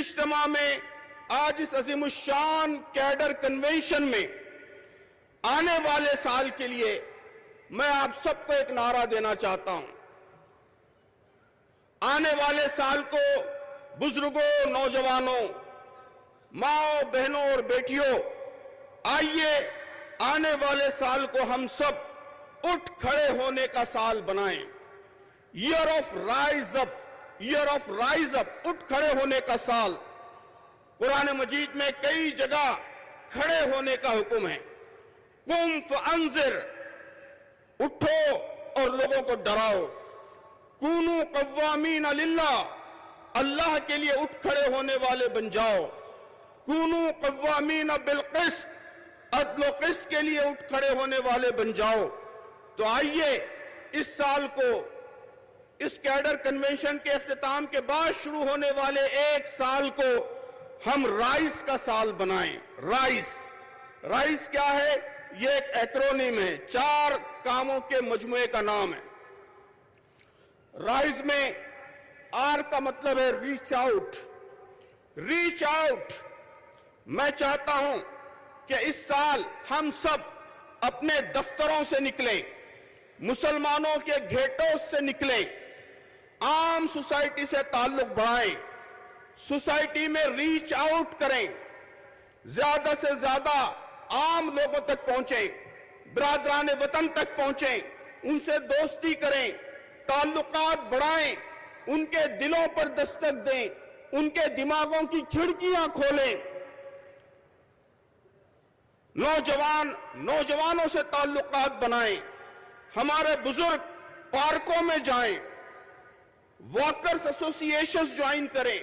اجتماع میں آج اس عظیم الشان کیڈر کنونشن میں آنے والے سال کے لیے میں آپ سب کو ایک نعرہ دینا چاہتا ہوں۔ آنے والے سال کو بزرگوں، نوجوانوں، ماؤں، بہنوں اور بیٹیوں، آئیے آنے والے سال کو ہم سب اٹھ کھڑے ہونے کا سال بنائیں۔ Year of rise up, year of rise up, اٹھ کھڑے ہونے کا سال۔ قرآن مجید میں کئی جگہ کھڑے ہونے کا حکم ہے۔ قم فانذر، اٹھو اور لوگوں کو ڈراؤ۔ کونوا قوامین للہ، اللہ کے لیے اٹھ کھڑے ہونے والے بن جاؤ۔ کونوا قوامین بالقسط، عدل و قسط کے لیے اٹھ کھڑے ہونے والے بن جاؤ۔ تو آئیے اس سال کو، اس کیڈر کنونشن کے اختتام کے بعد شروع ہونے والے ایک سال کو ہم رائز کا سال بنائیں۔ رائز، رائز کیا ہے؟ یہ ایک ایکرونیم ہے، 4 کاموں کے مجموعے کا نام ہے۔ رائز میں آر کا مطلب ہے ریچ آؤٹ، ریچ آؤٹ۔ میں چاہتا ہوں کہ اس سال ہم سب اپنے دفتروں سے نکلیں، مسلمانوں کے گھیٹوں سے نکلیں، عام سوسائٹی سے تعلق بڑھائیں، سوسائٹی میں ریچ آؤٹ کریں، زیادہ سے زیادہ عام لوگوں تک پہنچیں، برادران وطن تک پہنچیں، ان سے دوستی کریں، تعلقات بڑھائیں، ان کے دلوں پر دستک دیں، ان کے دماغوں کی کھڑکیاں کھولیں۔ نوجوانوں سے تعلقات بنائیں، ہمارے بزرگ پارکوں میں جائیں، واکرز ایسوسی ایشنز جوائن کریں،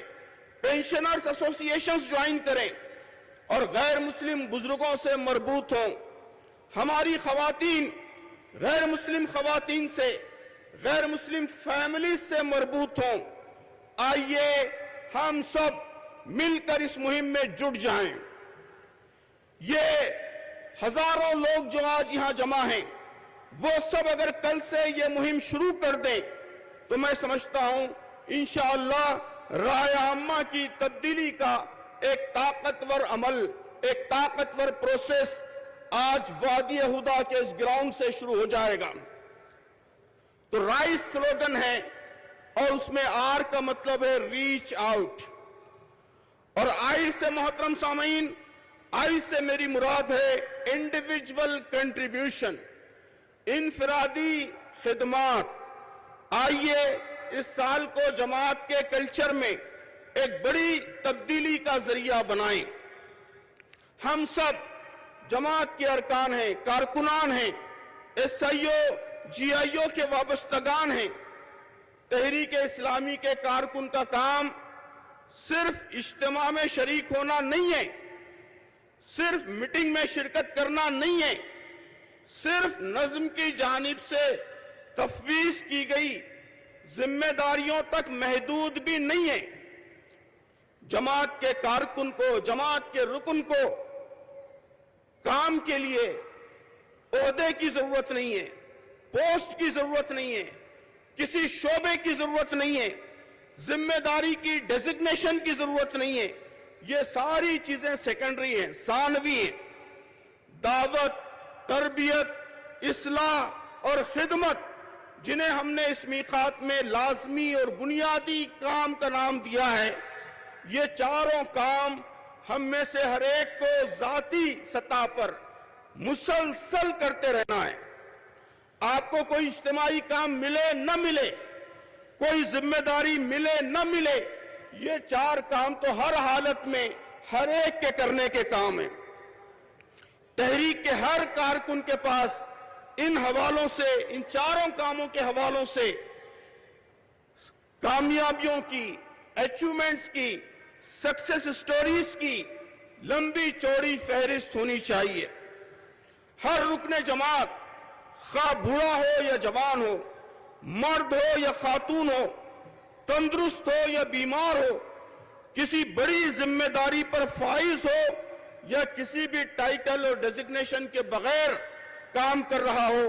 پینشنرز ایسوسی ایشنز جوائن کریں اور غیر مسلم بزرگوں سے مربوط ہوں۔ ہماری خواتین غیر مسلم خواتین سے، غیر مسلم فیملیز سے مربوط ہوں۔ آئیے ہم سب مل کر اس مہم میں جٹ جائیں۔ یہ ہزاروں لوگ جو آج یہاں جمع ہیں، وہ سب اگر کل سے یہ مہم شروع کر دیں تو میں سمجھتا ہوں انشاءاللہ رائے عامہ کی تبدیلی کا ایک طاقتور عمل، ایک طاقتور پروسیس آج وادی ہدا کے اس گراؤنڈ سے شروع ہو جائے گا۔ تو رائز سلوگن ہے اور اس میں آر کا مطلب ہے ریچ آؤٹ، اور آئی سے محترم سامعین، آئی سے میری مراد ہے انڈیویجول کنٹریبیوشن، انفرادی خدمات۔ آئیے اس سال کو جماعت کے کلچر میں ایک بڑی تبدیلی کا ذریعہ بنائیں۔ ہم سب جماعت کے ارکان ہیں، کارکنان ہیں، ایس آئی او، جی آئی او کے وابستگان ہیں۔ تحریک اسلامی کے کارکن کا کام صرف اجتماع میں شریک ہونا نہیں ہے، صرف میٹنگ میں شرکت کرنا نہیں ہے، صرف نظم کی جانب سے تفویض کی گئی ذمہ داریوں تک محدود بھی نہیں ہے۔ جماعت کے کارکن کو، جماعت کے رکن کو کام کے لیے عہدے کی ضرورت نہیں ہے، پوسٹ کی ضرورت نہیں ہے، کسی شعبے کی ضرورت نہیں ہے، ذمہ داری کی ڈیزگنیشن کی ضرورت نہیں ہے۔ یہ ساری چیزیں سیکنڈری ہیں، ثانوی ہیں۔ دعوت، تربیت، اصلاح اور خدمت، جنہیں ہم نے اس میقات میں لازمی اور بنیادی کام کا نام دیا ہے، یہ چاروں کام ہم میں سے ہر ایک کو ذاتی سطح پر مسلسل کرتے رہنا ہے۔ آپ کو کوئی اجتماعی کام ملے نہ ملے، کوئی ذمہ داری ملے نہ ملے، یہ 4 کام تو ہر حالت میں ہر ایک کے کرنے کے کام ہیں۔ تحریک کے ہر کارکن کے پاس ان حوالوں سے، ان 4 کاموں کے حوالوں سے کامیابیوں کی، اچیومنٹس کی، سکسس سٹوریز کی لمبی چوڑی فہرست ہونی چاہیے۔ ہر رکن جماعت، خواہ بوڑھا ہو یا جوان ہو، مرد ہو یا خاتون ہو، تندرست ہو یا بیمار ہو، کسی بڑی ذمہ داری پر فائز ہو یا کسی بھی ٹائٹل اور ڈیزگنیشن کے بغیر کام کر رہا ہو،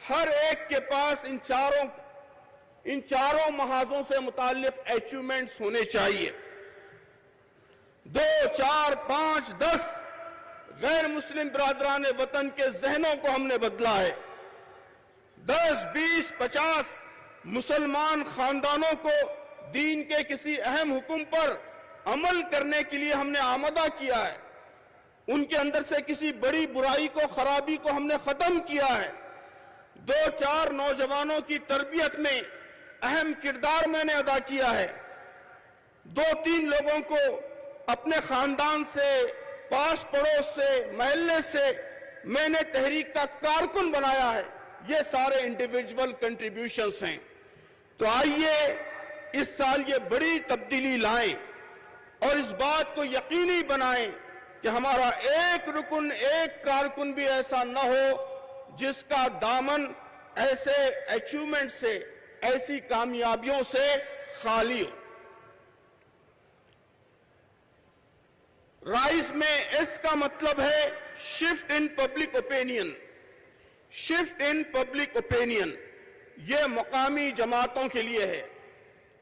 ہر ایک کے پاس ان چاروں محاذوں سے متعلق اچیومنٹس ہونے چاہیے۔ 2, 4, 5, 10 غیر مسلم برادران وطن کے ذہنوں کو ہم نے بدلا ہے. 10, 20, 50 مسلمان خاندانوں کو دین کے کسی اہم حکم پر عمل کرنے کے لیے ہم نے آمادہ کیا ہے. ان کے اندر سے کسی بڑی برائی کو، خرابی کو ہم نے ختم کیا ہے. 2, 4 نوجوانوں کی تربیت میں اہم کردار میں نے ادا کیا ہے. 2, 3 لوگوں کو اپنے خاندان سے، پاس پڑوس سے، محلے سے میں نے تحریک کا کارکن بنایا ہے. یہ سارے انڈیویجول کنٹریبیوشنز ہیں. تو آئیے اس سال یہ بڑی تبدیلی لائیں اور اس بات کو یقینی بنائیں کہ ہمارا ایک رکن، ایک کارکن بھی ایسا نہ ہو جس کا دامن ایسے اچیومنٹ سے، ایسی کامیابیوں سے خالی ہو. رائز میں اس کا مطلب ہے shift in public opinion. Shift in public opinion یہ مقامی جماعتوں کے لیے ہے،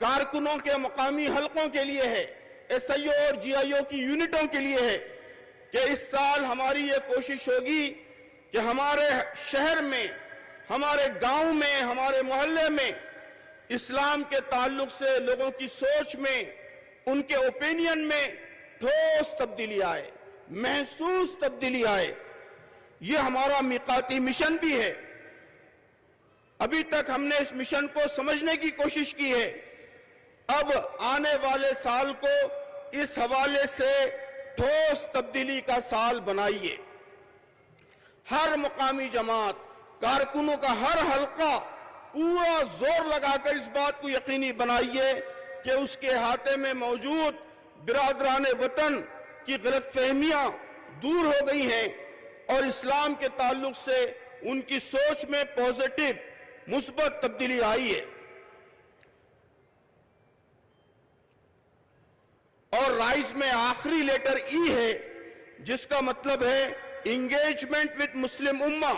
کارکنوں کے مقامی حلقوں کے لیے ہے، ایس آئی او اور جی آئی او کی یونٹوں کے لیے ہے کہ اس سال ہماری یہ کوشش ہوگی کہ ہمارے شہر میں، ہمارے گاؤں میں، ہمارے محلے میں اسلام کے تعلق سے لوگوں کی سوچ میں، ان کے اوپینین میں ٹھوس تبدیلی آئے، محسوس تبدیلی آئے. یہ ہمارا میقاتی مشن بھی ہے. ابھی تک ہم نے اس مشن کو سمجھنے کی کوشش کی ہے. اب آنے والے سال کو اس حوالے سے ٹھوس تبدیلی کا سال بنائیے. ہر مقامی جماعت، کارکنوں کا ہر حلقہ پورا زور لگا کر اس بات کو یقینی بنائیے کہ اس کے احاطے میں موجود برادران وطن کی غلط فہمیاں دور ہو گئی ہیں اور اسلام کے تعلق سے ان کی سوچ میں پازیٹیو، مثبت تبدیلی آئی ہے. اور رائز میں آخری لیٹر ای ہے جس کا مطلب ہے انگیجمنٹ وتھ مسلم امہ.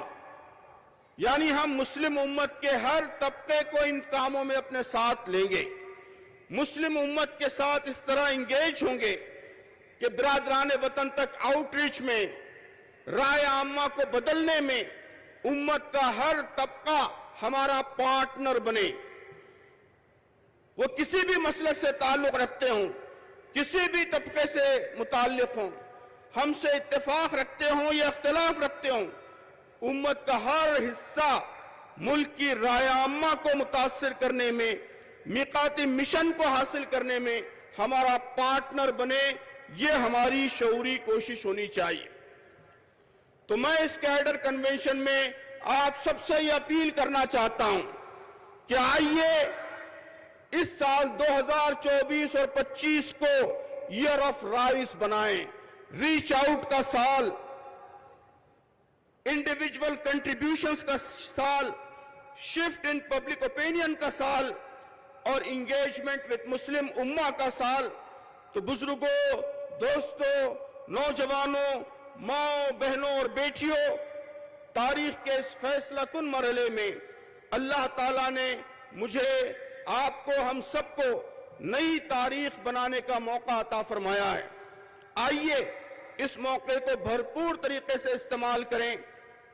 یعنی ہم مسلم امت کے ہر طبقے کو ان کاموں میں اپنے ساتھ لیں گے. مسلم امت کے ساتھ اس طرح انگیج ہوں گے کہ برادران وطن تک آؤٹ ریچ میں، رائے عامہ کو بدلنے میں امت کا ہر طبقہ ہمارا پارٹنر بنے. وہ کسی بھی مسلک سے تعلق رکھتے ہوں، کسی بھی طبقے سے متعلق ہوں، ہم سے اتفاق رکھتے ہوں یا اختلاف رکھتے ہوں، امت کا ہر حصہ ملک کی رائے عامہ کو متاثر کرنے میں، میقاتی مشن کو حاصل کرنے میں ہمارا پارٹنر بنے. یہ ہماری شعوری کوشش ہونی چاہیے. تو میں اس کیڈر کنونشن میں آپ سب سے یہ اپیل کرنا چاہتا ہوں کہ آئیے اس سال 2024 اور 25 کو ایئر آف رائز بنائیں. ریچ آؤٹ کا سال، انڈیویجول کنٹریبیوشنز کا سال، شفٹ ان پبلک اوپینین کا سال اور انگیجمنٹ وتھ مسلم امہ کا سال. تو بزرگوں، دوستوں، نوجوانوں، ماں بہنوں اور بیٹیوں، تاریخ کے اس فیصلہ کن مرحلے میں اللہ تعالیٰ نے مجھے، آپ کو، ہم سب کو نئی تاریخ بنانے کا موقع عطا فرمایا ہے. آئیے اس موقع کو بھرپور طریقے سے استعمال کریں.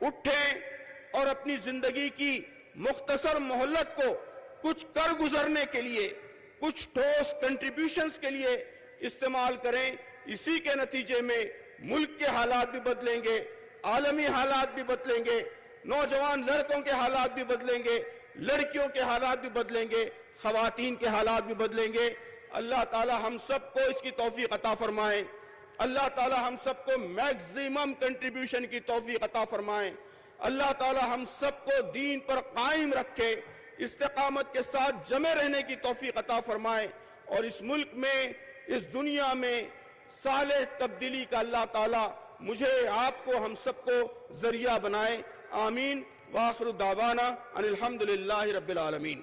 اٹھیں اور اپنی زندگی کی مختصر مہلت کو کچھ کر گزرنے کے لیے، کچھ ٹھوس کنٹریبیوشنز کے لیے استعمال کریں. اسی کے نتیجے میں ملک کے حالات بھی بدلیں گے، عالمی حالات بھی بدلیں گے، نوجوان لڑکوں کے حالات بھی بدلیں گے، لڑکیوں کے حالات بھی بدلیں گے، خواتین کے حالات بھی بدلیں گے. اللہ تعالی ہم سب کو اس کی توفیق عطا فرمائیں. اللہ تعالی ہم سب کو میکزیمم کنٹریبیوشن کی توفیق عطا فرمائیں. اللہ تعالی ہم سب کو دین پر قائم رکھے، استقامت کے ساتھ جمے رہنے کی توفیق عطا فرمائیں اور اس ملک میں، اس دنیا میں صالح تبدیلی کا اللہ تعالی مجھے، آپ کو، ہم سب کو ذریعہ بنائے. آمین. وآخر دعوانا ان الحمدللہ رب العالمین.